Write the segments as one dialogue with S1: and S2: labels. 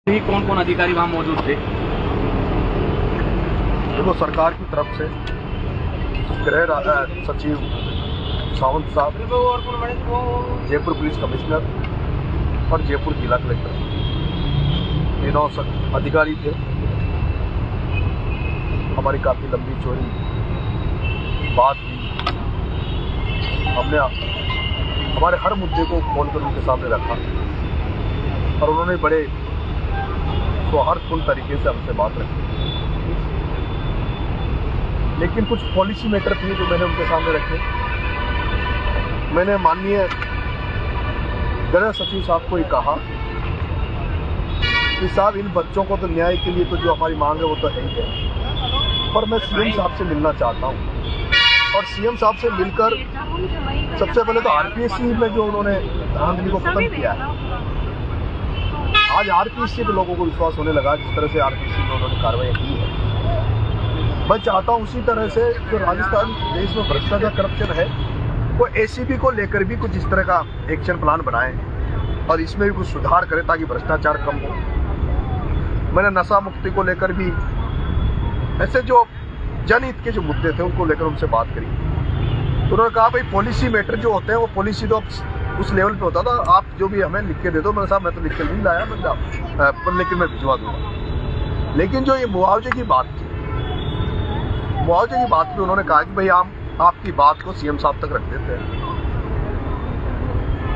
S1: कौन कौन अधिकारी वहाँ मौजूद थे?
S2: देखो, सरकार की तरफ से गृह सचिव सावंत साहब, जयपुर पुलिस कमिश्नर और जयपुर जिला कलेक्टर, तीनों अधिकारी थे। हमारी काफ़ी लंबी चौड़ी बात हुई। हमने हमारे हर मुद्दे को खोलकर उनके सामने रखा और उन्होंने बड़े सौहार्दपूर्ण तरीके से हमसे बात रखी। लेकिन कुछ पॉलिसी मैटर थे जो मैंने उनके सामने रखे। मैंने माननीय गृह सचिव साहब को ही कहा कि साहब, इन बच्चों को तो न्याय के लिए तो जो हमारी मांग है वो तो है ही है, पर मैं सीएम साहब से मिलना चाहता हूँ। और सीएम साहब से मिलकर सबसे पहले तो आरपीएससी में जो उन्होंने धांधली को खत्म किया है, आज आरपीएससी पे लोगों को विश्वास होने लगा। जिस तरह से आरपीएससी में उन्होंने कार्रवाई की है, मैं चाहता हूं उसी तरह से जो राजस्थान देश में भ्रष्टाचार करप्शन है, वो एसीबी को लेकर भी कुछ इस तरह का एक्शन प्लान बनाए और इसमें भी कुछ सुधार करें ताकि भ्रष्टाचार कम हो। मैंने नशा मुक्ति को लेकर भी ऐसे जो जनहित के जो मुद्दे थे उनको लेकर उनसे बात करी। तो उन्होंने कहा, भाई पॉलिसी मैटर जो होते हैं वो पॉलिसी तो उस लेवल पे होता था, आप जो भी हमें लिख के दे दो। मैंने साहब, मैं तो लिख के नहीं लाया, लेकिन मैं भिजवा दूंगा। लेकिन जो ये मुआवजे की बात थी, मुआवजे की बात पे उन्होंने कहा कि भाई हम आपकी बात को सीएम साहब तक रख देते हैं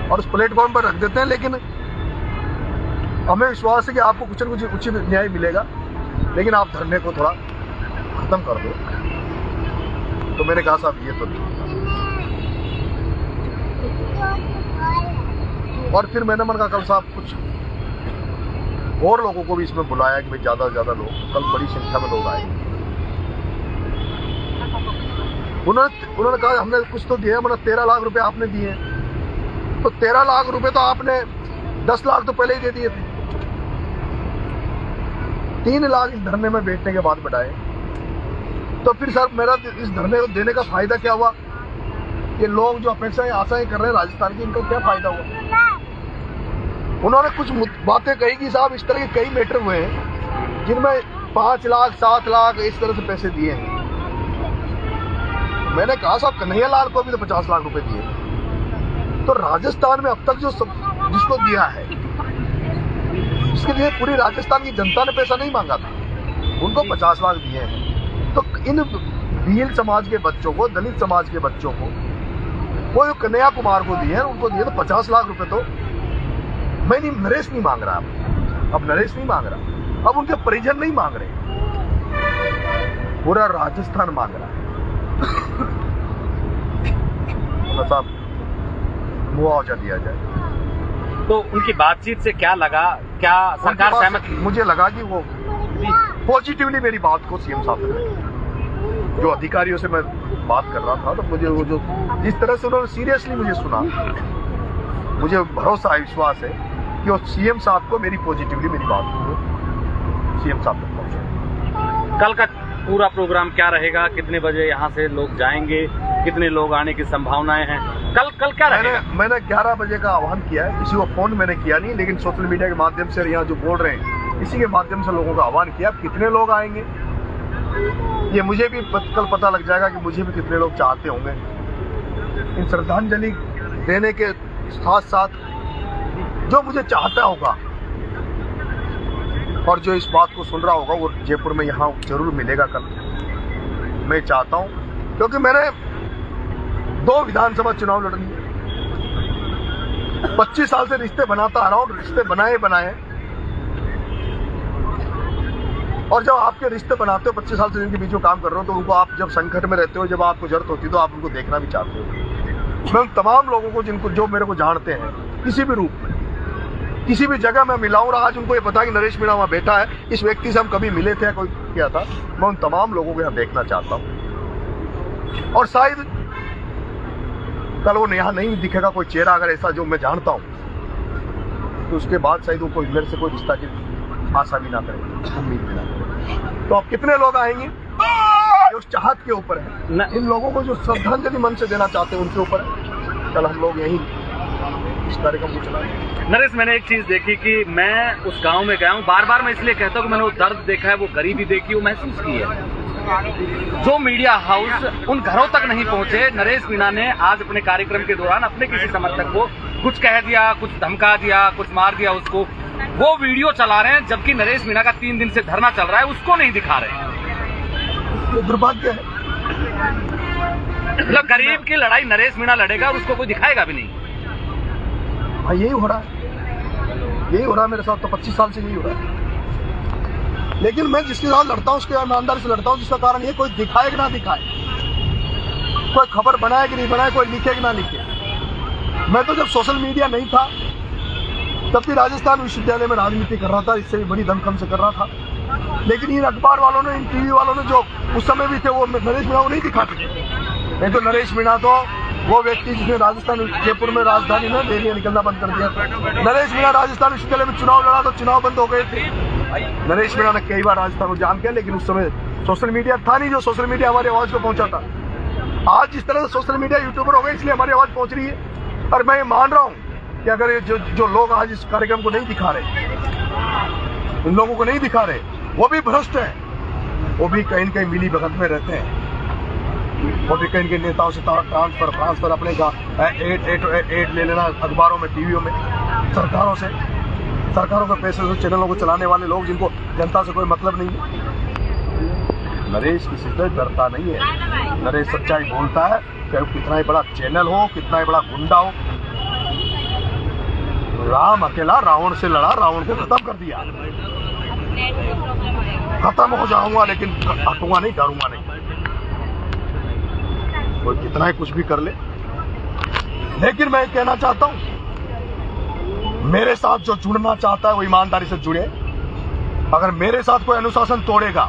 S2: और उस प्लेटफॉर्म पर रख देते हैं, लेकिन हमें विश्वास है कि आपको कुछ न कुछ उचित न्याय मिलेगा, लेकिन आप धरने को थोड़ा खत्म कर दो। तो मैंने कहा, साहब ये तो नहीं। और फिर मैंने मन कहा, कल साहब कुछ और लोगों को भी इसमें बुलाया कि भाई ज़्यादा से ज़्यादा लोग, कल बड़ी संख्या में लोग आएंगे। उन्होंने कहा, हमने कुछ तो दिया, मतलब 13 लाख रुपए आपने दिए, तो 13 लाख रुपए तो आपने 10 लाख तो पहले ही दे दिए थे। 3 लाख इस धरने में बैठने के बाद बढ़ाए। तो फिर सर, मेरा इस धरने को देने का फायदा क्या हुआ? ये लोग जो अपेक्षाएं आशाएं कर रहे हैं राजस्थान की, इनका क्या फायदा हुआ? उन्होंने कुछ बातें कही कि साहब, इस तरह के कई मैटर हुए हैं जिनमें 5 लाख 7 लाख इस तरह से पैसे दिए हैं। मैंने कहा, साहब कन्हैया लाल को भी तो 50 लाख रुपए दिए। तो राजस्थान में अब तक जो जिसको दिया है, इसके लिए पूरी राजस्थान की जनता ने पैसा नहीं मांगा था, उनको 50 लाख दिए हैं। तो इन भील समाज के बच्चों को, दलित समाज के बच्चों को, वो जो कन्हैया कुमार को दिए हैं, उनको दिए तो 50 लाख रुपए। तो मैं नहीं, नरेश नहीं मांग रहा, अब नरेश नहीं मांग रहा, अब उनके परिजन नहीं मांग रहे, पूरा राजस्थान मांग रहा है। साहब, मुआवजा दिया जाए।
S1: तो उनकी बातचीत से क्या लगा? क्या सरकार सहमत?
S2: मुझे लगा कि वो पॉजिटिवली मेरी बात को सीएम साहब ने, जो अधिकारियों से मैं बात कर रहा था, तो मुझे वो जो जिस तरह से उन्होंने सीरियसली मुझे सुना, मुझे भरोसा है, विश्वास है कि वो सीएम साहब को मेरी पॉजिटिवली मेरी बात को सीएम साहब तक पहुंचे।
S1: कल का पूरा प्रोग्राम क्या रहेगा? कितने बजे यहाँ से लोग जाएंगे? कितने लोग आने की संभावनाएं हैं? कल क्या रहेगा?
S2: मैंने 11 बजे का आह्वान किया है। किसी को फोन मैंने किया नहीं, लेकिन सोशल मीडिया के माध्यम से यहाँ जो बोल रहे हैं, इसी के माध्यम से लोगों का आह्वान किया। कितने लोग आएंगे ये मुझे भी कल पता लग जाएगा कि मुझे भी कितने लोग चाहते होंगे। इन श्रद्धांजलि देने के साथ साथ जो मुझे चाहता होगा और जो इस बात को सुन रहा होगा, वो जयपुर में यहाँ जरूर मिलेगा कल। मैं चाहता हूँ, क्योंकि मैंने 2 विधानसभा चुनाव लड़नी है, 25 साल से रिश्ते बनाता आ रहा हूँ, रिश्ते बनाए। और जब आपके रिश्ते बनाते हो, 25 साल से जिनके बीच में काम कर रहे हो, तो उनको आप जब संकट में रहते हो, जब आपको जरूरत होती है, तो आप उनको देखना भी चाहते हो। मैं उन तमाम लोगों को जो मेरे को जानते हैं, किसी भी रूप में, किसी भी जगह मैं मिला हूं, आज उनको ये पता कि नरेश मीणा वहां बैठा है, इस व्यक्ति से हम कभी मिले थे, कोई किया था, मैं उन तमाम लोगों को यहाँ देखना चाहता हूँ। और शायद कल वो यहाँ नहीं दिखेगा कोई चेहरा, अगर ऐसा जो मैं जानता हूँ, तो उसके बाद शायद वो कोई मेरे से कोई रिश्ता की आशा भी ना करे, उम्मीद भी ना करे। तो अब कितने लोग आएंगे ये उस चाहत के ऊपर है। इन लोगों को जो श्रद्धांजलि मन से देना चाहते हैं उनके ऊपर है। कल हम लोग यहीं इस कार्यक्रम को चलाएं।
S1: नरेश, मैंने एक चीज देखी कि मैं उस गांव में गया हूँ, बार बार मैं इसलिए कहता हूँ कि मैंने वो दर्द देखा है, वो गरीबी देखी, वो महसूस की है। जो मीडिया हाउस उन घरों तक नहीं पहुंचे, नरेश मीणा ने आज अपने कार्यक्रम के दौरान अपने किसी समर्थक को कुछ कह दिया, कुछ धमका दिया, कुछ मार दिया उसको, वो वीडियो चला रहे हैं, जबकि नरेश मीणा का 3 दिन से धरना चल रहा है, उसको नहीं दिखा रहे हैं।
S2: तो दुर्भाग्य है।
S1: मतलब गरीब की लड़ाई नरेश मीणा लड़ेगा और उसको कोई दिखाएगा भी नहीं।
S2: हाँ, यही हो रहा है, यही हो रहा है मेरे साथ तो 25 साल से यही हो रहा है। लेकिन मैं जिसके साथ लड़ता हूँ उसके ईमानदारी से लड़ता हूँ, जिसका कारण ये कोई दिखाए कि ना दिखाए, कोई खबर बनाए कि नहीं बनाए, कोई लिखे कि ना लिखे। मैं तो जब सोशल मीडिया नहीं था तब भी राजस्थान विश्वविद्यालय में राजनीति कर रहा था, इससे भी बड़ी दमखम से कर रहा था। लेकिन इन अखबार वालों ने, इन टीवी वालों ने जो उस समय भी थे, वो नरेश मीणा को नहीं दिखाते थे। नहीं तो नरेश मीणा तो वो व्यक्ति जिसने राजस्थान जयपुर में राजधानी में डेली निकलना बंद कर दिया था। नरेश मीणा राजस्थान विश्वविद्यालय में चुनाव लड़ा तो चुनाव बंद हो गए थे। नरेश मीणा ने कई बार राजस्थान को जाम किया, लेकिन उस समय सोशल मीडिया था नहीं जो सोशल मीडिया हमारी आवाज को पहुंचा था। आज जिस तरह से सोशल मीडिया यूट्यूबर हो गए, इसलिए हमारी आवाज पहुंच रही है। और मैं ये मान रहा हूँ कि अगर ये जो लोग आज इस कार्यक्रम को नहीं दिखा रहे, इन लोगों को नहीं दिखा रहे, वो भी भ्रष्ट है, वो भी कहीं न कहीं मिली भगत में रहते हैं, वो भी कहीं के नेताओं से ट्रांसफर अपने का एड ले लेना अखबारों में, टीवियों में, सरकारों के पैसे से चैनलों को चलाने वाले लोग, जिनको जनता से कोई मतलब नहीं है। नरेश किसी से डरता नहीं है, नरेश सच्चाई बोलता है, चाहे कितना ही बड़ा चैनल हो, कितना ही बड़ा गुंडा हो। राम अकेला रावण से लड़ा, रावण को खत्म कर दिया। खत्म हो जाऊंगा लेकिन हटूंगा नहीं, डरूंगा नहीं। कोई कितना ही कुछ भी कर ले, लेकिन मैं कहना चाहता हूं, मेरे साथ जो जुड़ना चाहता है वो ईमानदारी से जुड़े। अगर मेरे साथ कोई अनुशासन तोड़ेगा,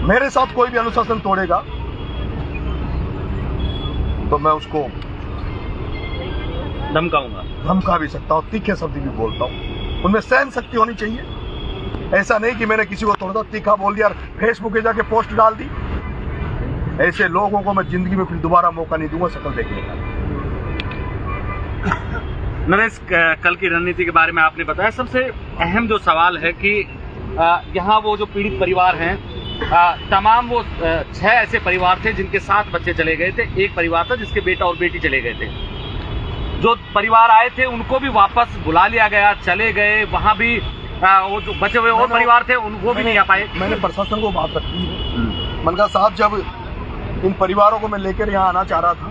S2: मेरे साथ कोई भी अनुशासन तोड़ेगा, तो मैं उसको धमका भी सकता हूं, तीखे शब्द भी बोलता हूं। उनमें सहन शक्ति होनी चाहिए। ऐसा नहीं कि मैंने किसी को तोड़ा, तीखा बोल दिया और फेसबुक पे जाके पोस्ट डाल दी। ऐसे लोगों को मैं जिंदगी में फिर दोबारा मौका नहीं दूंगा शक्ल देखने का।
S1: नरेश, कल की रणनीति के बारे में आपने बताया, सबसे अहम जो सवाल है कि यहाँ वो जो पीड़ित परिवार हैं, तमाम वो 6 ऐसे परिवार थे जिनके 7 बच्चे चले गए थे। एक परिवार था जिसके बेटा और बेटी चले गए थे। जो परिवार आए थे उनको भी वापस बुला लिया गया, चले गए। वहाँ भी वो जो बचे हुए और परिवार थे वो भी नहीं आ पाए।
S2: मैंने प्रशासन को बात रखी है। मनगा साहब, जब इन परिवारों को मैं लेकर यहाँ आना चाह रहा था,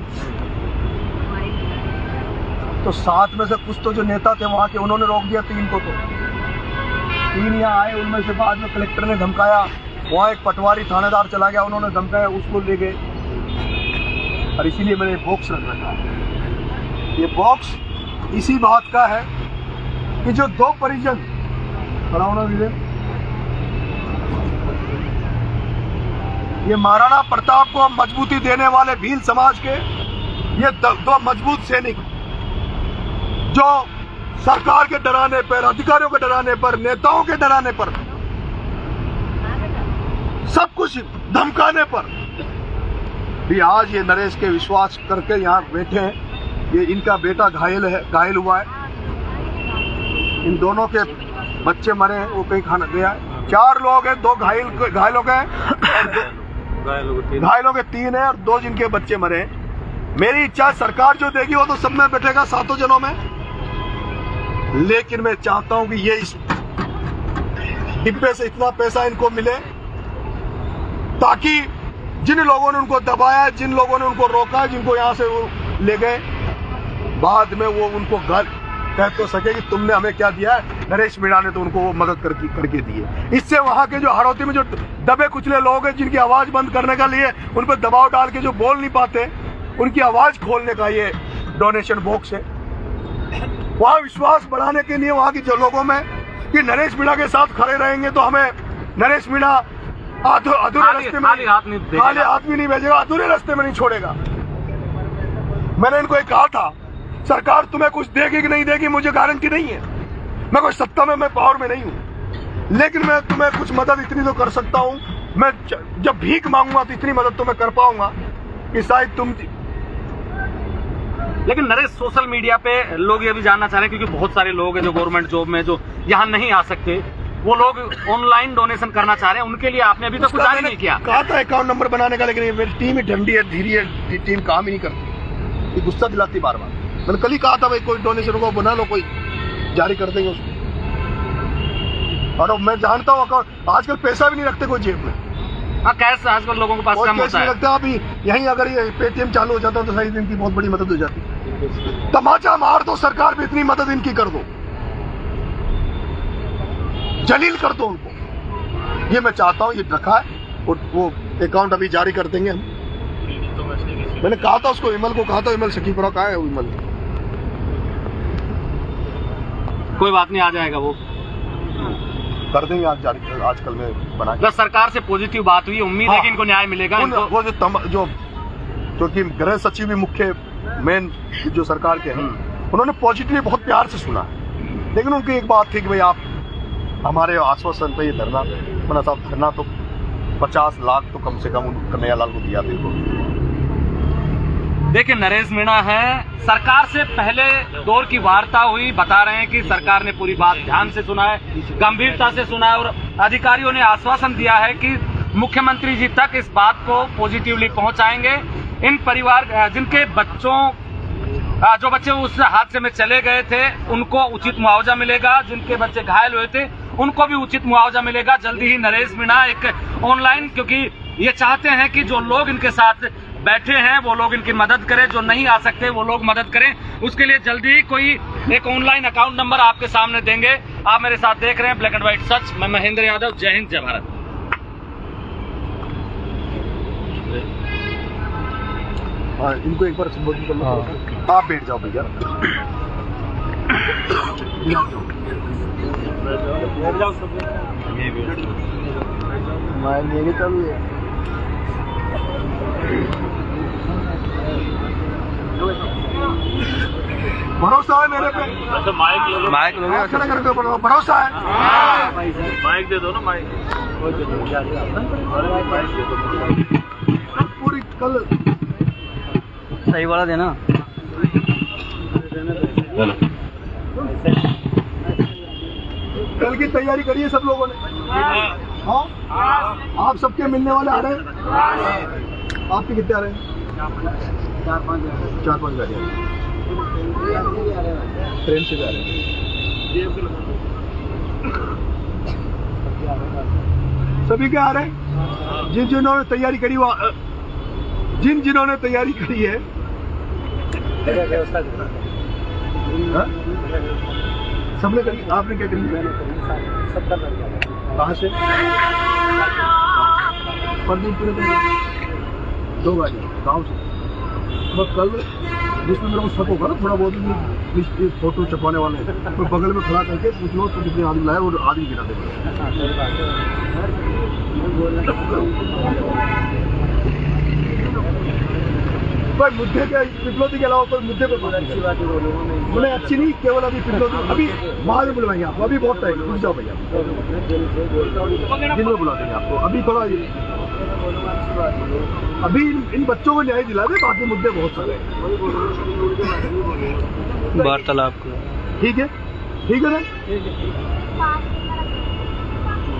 S2: तो 7 में से कुछ तो जो नेता थे वहाँ के, उन्होंने रोक दिया 3 को। तो 3 यहाँ आए, उनमें से बाद में कलेक्टर ने धमकाया। वहाँ एक पटवारी थानेदार चला गया, उन्होंने धमकाया, उसको ले गए। और इसीलिए मैंने बॉक्स रख रखा है। ये बॉक्स इसी बात का है कि जो 2 परिजन, ये महाराणा प्रताप को मजबूती देने वाले भील समाज के ये 2 मजबूत सैनिक, जो सरकार के डराने पर, अधिकारियों के डराने पर, नेताओं के डराने पर, सब कुछ धमकाने पर भी आज ये नरेश के विश्वास करके यहाँ बैठे हैं। ये इनका बेटा घायल हुआ है, इन दोनों के बच्चे मरे हैं, वो कहीं खाना गया है। 4 लोग हैं, 2 घायल हो गए, घायलों के 3 हैं और 2 जिनके बच्चे मरे हैं। मेरी इच्छा सरकार जो देगी वो तो सब में बैठेगा, 7 जनों में। लेकिन मैं चाहता हूं कि ये इस डिब्बे से इतना पैसा इनको मिले ताकि जिन लोगों ने उनको दबाया, जिन लोगों ने उनको रोका, जिनको यहाँ से वो ले गए, बाद में वो उनको कह तो सके कि तुमने हमें क्या दिया है। नरेश मीणा ने तो उनको वो मदद करके दी है। इससे वहाँ के जो हड़ौती में जो दबे कुचले लोग हैं, जिनकी आवाज बंद करने का लिए उन पर दबाव डाल के जो बोल नहीं पाते, उनकी आवाज खोलने का ये डोनेशन बॉक्स है। वहाँ विश्वास बढ़ाने के लिए वहाँ के जो लोगों में कि नरेश मीणा के साथ खड़े रहेंगे तो हमें नरेश मीणा अधूरे रास्ते में, खाली हाथ भी नहीं भेजेगा, अधूरे रास्ते में नहीं छोड़ेगा। मैंने इनको कहा था, सरकार तुम्हें कुछ देगी कि नहीं देगी मुझे गारंटी नहीं है, मैं कोई सत्ता में, मैं पावर में नहीं हूं, लेकिन मैं तुम्हें कुछ मदद इतनी तो कर सकता हूं। मैं जब भीख मांगूंगा तो इतनी मदद तो मैं कर पाऊंगा कि शायद
S1: लेकिन नरेश, सोशल मीडिया पे लोग ये भी जानना चाह रहे हैं, क्योंकि बहुत सारे लोग हैं जो गवर्नमेंट जॉब में जो यहाँ नहीं आ सकते, वो लोग ऑनलाइन डोनेशन करना चाह रहे हैं, उनके लिए आपने अभी तक कुछ जारी नहीं किया।
S2: कहा था अकाउंट नंबर बनाने का, लेकिन मेरी टीम ही ठंडी है, धीरे है, टीम काम ही नहीं करती, ये गुस्सा दिलाती बार बार। मैंने कल ही कहा था भाई कोई डोनेशन को बना लो, कोई जारी कर देंगे उसको। और अब मैं जानता हूँ अकाउंट आजकल पैसा भी नहीं रखते कोई जेब में।
S1: हाँ, कैश आजकल लोगों के पास कम होता है।
S2: लगता है अभी यहीं अगर ये पेटीएम चालू हो जाता तो सही, इनकी बहुत बड़ी मदद हो जाती। तमाचा मार दो सरकार भी, इतनी मदद इनकी कर दो, जलील कर दो उनको, ये मैं चाहता हूँ। ये रखा है और वो अकाउंट अभी जारी कर देंगे हम। मैंने कहा था उसको, विमल को कहा था, विमल सखीपुरा कहाँ है विमल?
S1: कोई बात नहीं, आ जाएगा वो,
S2: कर देंगे आज जारी, आजकल में बना।
S1: बस सरकार से पॉजिटिव बात हुई, उम्मीद है कि इनको न्याय मिलेगा।
S2: वो जो कि गृह सचिव भी मुख्य मेन जो सरकार के हैं, उन्होंने पॉजिटिव बहुत प्यार से सुना, लेकिन उनकी एक बात थी कि भाई आप हमारे आश्वासन पे ये धरना, मना साहब धरना तो 50 लाख तो कम से कम कन्हैया लाल को दिया थे।
S1: देखिए, नरेश मीणा है, सरकार से पहले दौर की वार्ता हुई, बता रहे हैं कि सरकार ने पूरी बात ध्यान से सुना है, गंभीरता से सुना है, और अधिकारियों ने आश्वासन दिया है कि मुख्यमंत्री जी तक इस बात को पॉजिटिवली पहुंचाएंगे। इन परिवार जिनके बच्चों जो बच्चे उस हादसे में चले गए थे उनको उचित मुआवजा मिलेगा, जिनके बच्चे घायल हुए थे उनको भी उचित मुआवजा मिलेगा। जल्दी ही नरेश मीणा एक ऑनलाइन, क्योंकि ये चाहते हैं कि जो लोग इनके साथ बैठे हैं वो लोग इनकी मदद करें, जो नहीं आ सकते वो लोग मदद करें, उसके लिए जल्दी ही कोई एक ऑनलाइन अकाउंट नंबर आपके सामने देंगे। आप मेरे साथ देख रहे हैं ब्लैक एंड व्हाइट सच, मैं महेंद्र यादव, जय हिंद जय भारत।
S2: हाँ, इनको एक बार संबोधित कर लो। आप बैठ जाओ भैया, मेरी चालू है। भरोसा है मेरे पे?
S3: अच्छा, माइक ले लो,
S1: माइक लोगे?
S2: भरोसा है?
S3: माइक दे दो ना, माइक
S2: पूरी कल
S1: सही वाला देना।
S2: कल की तैयारी करिए सब लोगों ने। हाँ, आप सबके मिलने वाले आ रहे हैं? आपके कितने आ रहे हैं? 4-5 गाड़ियाँ ट्रेन से जा रहे हैं। सभी क्या आ रहे हैं? जिन्होंने तैयारी करी, जिन्होंने तैयारी करी है, सबने करी। आपने क्या करी? कहाँ से? परदीपुर से 2 गाड़ी गाँव से। बस कल जिसमें मेरा शक होगा ना थोड़ा बहुत, फोटो छपवाने वाले तो बगल में खड़ा करके पूछ लो तो कितने आदमी लाए और आदमी गिरा दे। कोई मुद्दे के पिपलोदी के अलावा कोई मुद्दे पे बोले अच्छी नहीं, केवल अभी पिपलोदी, अभी बाद में बुलवाएंगे आपको, अभी बहुत टाइम, रुक जाओ भैया, दिन में बुला देंगे आपको। अभी थोड़ा अभी इन बच्चों को न्याय दिला दे, बाकी मुद्दे बहुत सारे हैं।
S1: वार्तालाप
S2: ठीक है, ठीक है ना?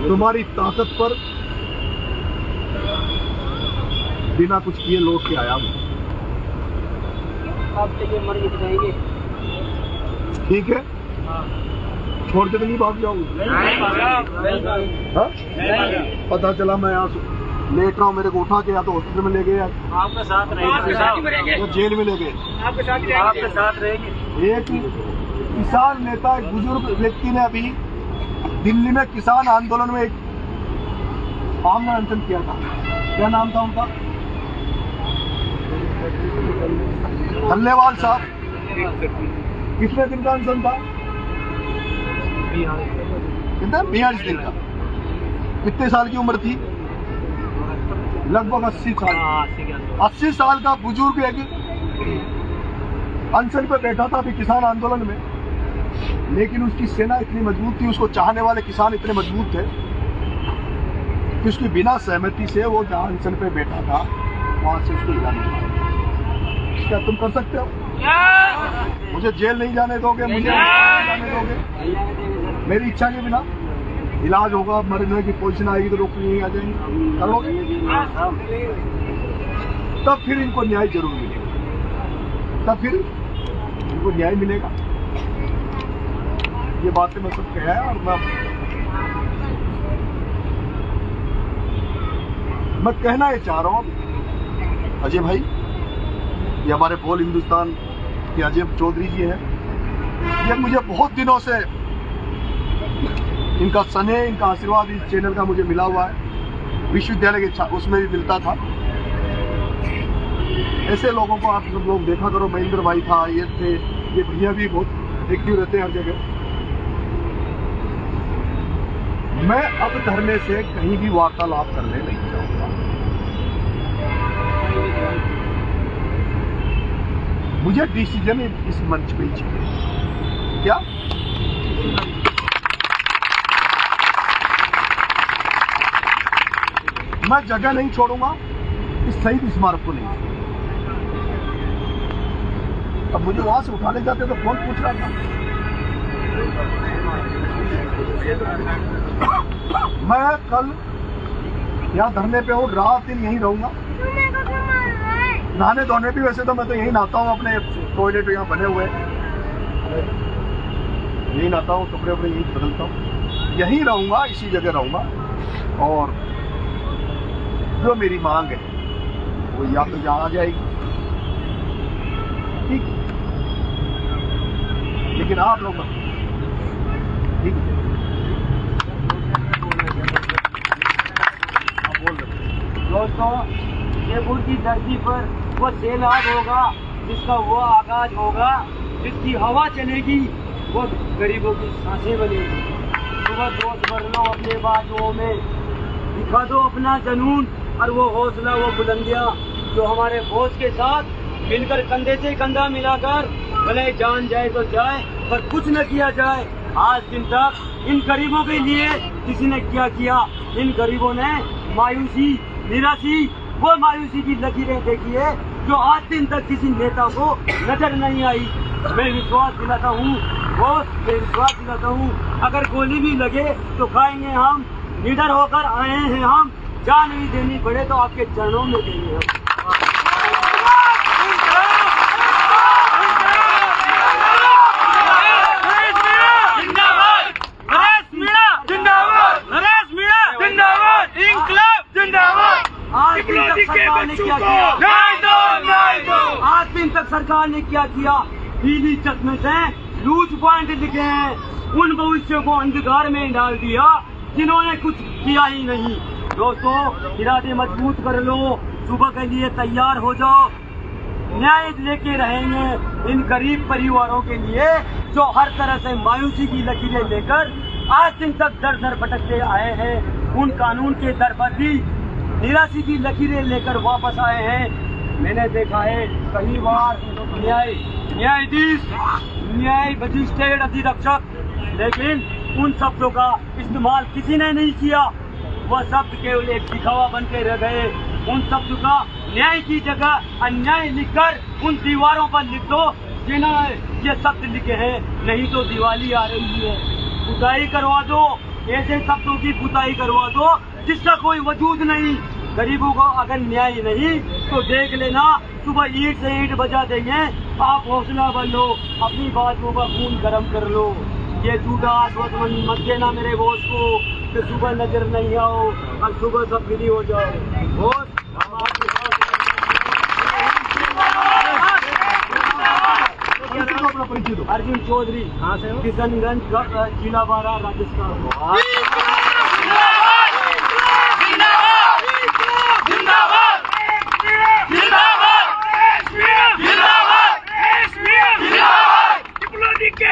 S2: तुम्हारी ताकत पर बिना कुछ किए लौट के आया हूँ। ठीक है, छोड़ के तो नहीं भाग जाऊंगा। पता चला मैं यहाँ लेट रहा हूँ, मेरे को उठा के या तो हॉस्पिटल में ले गए,
S3: आपके साथ रहेंगे,
S2: या जेल में ले गए,
S3: आपके साथ रहेंगे।
S2: एक किसान नेता, एक बुजुर्ग व्यक्ति ने अभी दिल्ली में किसान आंदोलन में एक आमरण अनशन किया था। क्या नाम था उनका? धन्यवाद साहब। कितने दिन का अनशन था? कितना? 42 दिन का। कितने साल की उम्र थी? लगभग 80 साल। 80 साल का बुजुर्ग एक अनशन पे बैठा था अभी किसान आंदोलन में, लेकिन उसकी सेना इतनी मजबूत थी, उसको चाहने वाले किसान इतने मजबूत थे कि उसकी बिना सहमति से वो जहाँ अनशन पे बैठा था वहां से उसको हिला नहीं पाया। क्या तुम कर सकते हो? मुझे जेल नहीं जाने दोगे, मुझे नहीं जाने दोगे। मेरी इच्छा के बिना इलाज होगा, मरने की पोजीशन आएगी तो लोग नहीं आ जाएंगे, करोगे तब फिर इनको न्याय जरूर मिलेगा, तब फिर इनको न्याय मिलेगा। ये बातें मैं सब कहा है। और मैं कहना ये चाह रहा हूँ अजय भाई, ये हमारे बोल हिंदुस्तान के अजय चौधरी जी हैं, ये मुझे बहुत दिनों से इनका स्नेह, इनका आशीर्वाद इस चैनल का मुझे मिला हुआ है। विश्वविद्यालय के उसमें भी मिलता था। ऐसे लोगों को आप सब लोग देखा करो, महेंद्र भाई था, ये थे, ये भैया भी बहुत एक्टिव रहते हैं हर जगह। मैं अब धरने से कहीं भी वार्तालाप करने नहीं चाहूंगा। मुझे डिसीजन इस मंच पे ही चाहिए। क्या मैं जगह नहीं छोड़ूंगा इस शहीद स्मारक को नहीं। अब मुझे वहां से उठाने जाते तो कौन पूछ रहा था? मैं कल यहाँ धरने पे हूँ, रात दिन यहीं रहूंगा। नहाने धोने भी वैसे तो मैं तो यहीं नहाता हूँ, अपने टॉयलेट यहाँ बने हुए, यहीं नहाता हूँ, कपड़े वपड़े यहीं बदलता हूँ, यहीं रहूंगा, इसी जगह रहूंगा। और जो मेरी मांग है वो या तो यहाँ आ जाएगी, ठीक, लेकिन आप लोग ठीक है, आप बोल रहे
S4: दोस्तों, जयपुर की धरती पर वो सैलाब होगा जिसका वो आगाज होगा, जिसकी हवा चलेगी वो गरीबों की सांसें बनेगी। सुबह दोस्त भर लो अपने बाजुओं में, दिखा दो अपना जुनून और वो हौसला, वो बुलंदियां जो हमारे बोझ के साथ मिलकर कंधे से कंधा मिलाकर भले जान जाए तो जाए पर कुछ न किया जाए। आज दिन तक इन गरीबों के लिए किसी ने क्या किया? इन गरीबों ने मायूसी, निराशी, वो मायूसी की लकीरें देखी है जो आज दिन तक किसी नेता को नजर नहीं आई। मैं विश्वास दिलाता हूँ, विश्वास दिलाता हूँ, अगर गोली भी लगे तो खाएंगे हम, निडर होकर आए हैं हम, जान भी देनी पड़े तो आपके चरणों में देंगे हम। आज दिन तक सरकार ने क्या किया? आज दिन तक सरकार ने क्या किया? पीली चश्मे से लूज पॉइंट लिखे हैं, उन भविष्यों को अंधकार में डाल दिया जिन्होंने कुछ किया ही नहीं। दोस्तों, इरादे मजबूत कर लो, सुबह के लिए तैयार हो जाओ। न्याय लेके रहेंगे इन गरीब परिवारों के लिए जो हर तरह से मायूसी की लकीरें लेकर आज दिन तक दर दर भटकते आए हैं। उन कानून के दर पर भी निराशी की लकीरें लेकर वापस आए हैं। मैंने देखा है कई बार न्यायाधीश, न्याय मजिस्ट्रेट, अधिरक्षक, लेकिन उन शब्दों का इस्तेमाल किसी ने नहीं किया। वह शब्द केवल एक दिखावा बन के रह गए। उन शब्द का न्याय की जगह अन्याय लिखकर उन दीवारों पर लिख दो जिन्होंने ये शब्द लिखे हैं। नहीं तो दिवाली आ रही है, पुताई करवा दो, ऐसे शब्दों की पुताई करवा दो जिसका कोई वजूद नहीं। गरीबों को अगर न्याय नहीं तो देख लेना, सुबह ईंट से ईंट बजा देंगे। आप हौसला बन लो, अपनी बातों का खून गर्म कर लो। ये झूठा आश्वासन मत देना मेरे बॉस को कि सुबह नजर नहीं आओ और सुबह सब फ्री हो जाओ। बॉस, हम आपके साथ अर्जुन चौधरी, किशनगंज, जिला बारा, राजस्थान।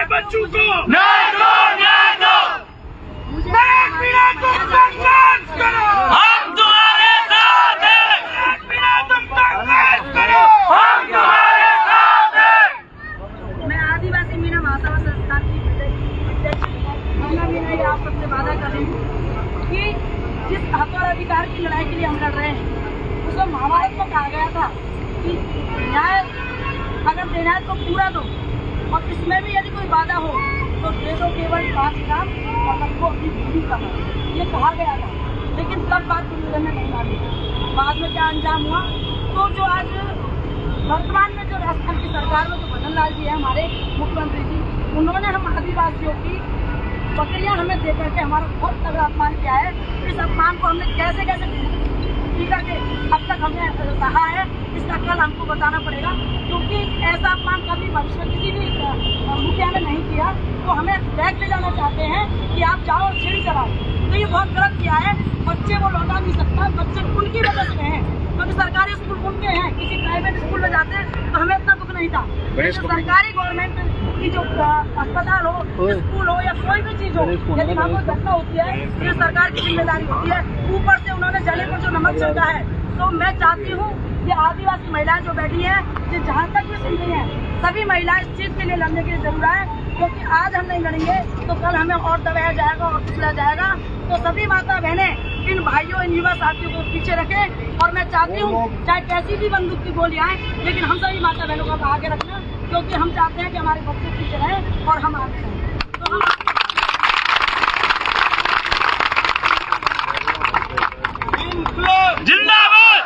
S3: बच्चों को
S4: न्याय दो, न्याय दो।
S3: तुम संघर्ष करो,
S4: हम तुम्हारे साथ हैं।
S3: तुम संघर्ष करो,
S4: हम तुम्हारे साथ हैं।
S5: मैं आदिवासी मीना महासभा संस्थान की मीना आप सबसे वादा कर रही हूँ कि जिस हक और अधिकार की लड़ाई के लिए हम लड़ रहे हैं उसमें महाभारत में कहा गया था कि न्याय अगर देना है तो पूरा दो, और इसमें भी यदि कोई वादा हो तो दे दो केवल 5 ग्राम और रखो अपनी दूरी का। ये कहा गया था, लेकिन तब बात दुर्योधन ने नहीं मानी। बाद में क्या अंजाम हुआ? तो जो आज वर्तमान में जो राजस्थान की सरकार में जो भजन लाल जी है हमारे मुख्यमंत्री जी, उन्होंने हम आदिवासियों की बकरियां हमें दे करके हमारा बहुत तगड़ा अपमान किया है। इस अपमान को हमने कैसे ठीक है, अब तक हमने कहा है, इसका कल हमको बताना पड़ेगा, क्योंकि ऐसा अपमान कभी भविष्य में किसी भी मुखिया ने नहीं किया। तो हमें बैग ले जाना चाहते हैं कि आप जाओ और सीढ़ी चलाओ, तो ये बहुत गलत किया है। बच्चे वो लौटा नहीं सकता, बच्चे उनकी वजह से हैं, क्योंकि सरकारी स्कूल उनके हैं। किसी प्राइवेट स्कूल में जाते तो हमें इतना दुख नहीं था। तो सरकारी गवर्नमेंट की जो अस्पताल हो, स्कूल हो या कोई भी चीज हो, यदि वहाँ कोई घटना होती है ये सरकार की जिम्मेदारी होती है। ऊपर से उन्होंने जले पर जो नमक छिड़का है, तो मैं चाहती हूँ ये आदिवासी महिलाएं जो बैठी हैं, ये जहाँ तक भी सुन रही हैं, सभी महिलाएं इस चीज के लिए लड़ने के लिए जरूर है, क्योंकि आज हम नहीं लड़ेंगे तो कल हमें और दबाया जाएगा और पिछला जाएगा। तो सभी माता बहनें इन भाइयों, इन युवा साथियों को पीछे रखें। और मैं चाहती हूँ चाहे कैसी भी बंदूक की गोली आए, लेकिन हम सभी माता बहनों का आगे रखना, क्योंकि हम चाहते हैं कि हमारे बच्चे पीछे रहें और हम आगे रहें। तो हम
S3: जिंदाबाद,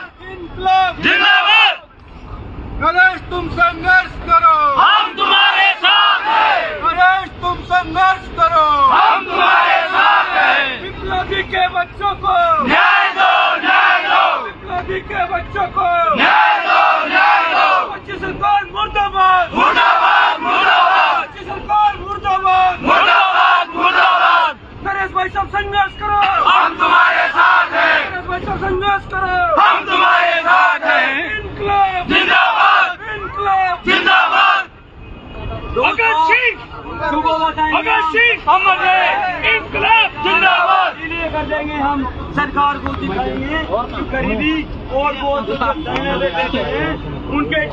S3: जिंदाबाद।
S2: नरेश तुम संघर्ष करो,
S3: हम तुम्हारे साथ हैं,
S2: नरेश तुम संघर्ष करो,
S3: हम तुम्हारे साथ हैं।
S2: विप्लवी के बच्चों को
S3: न्याय दो, न्याय दो,
S2: विप्लवी के बच्चों को
S3: न्याय दो, न्याय दो।
S2: बच्ची सरकार मुर्दाबाद,
S3: मुर्दाबाद, मुर्दाबाद,
S2: बच्ची सरकार मुर्दाबाद।
S3: मुर्दाबाद, मुर्दाबाद।
S2: नरेश भाई सब संघर्ष करो,
S3: हम तुम्हारे साथ हैं,
S2: नरेश भाई सब संघर्ष करो,
S3: हम तुम्हारे साथ हैं।
S2: इनकलाब
S3: जिंदाबाद,
S2: इनकलाब
S3: जिंदाबाद।
S4: भगत सिंह,
S3: भगत सिंह अमर रहे, इनकलाब जिंदाबाद।
S4: इसलिए कर देंगे हम, सरकार को दिखाएंगे कि गरीबी और वो जो देते हैं उनके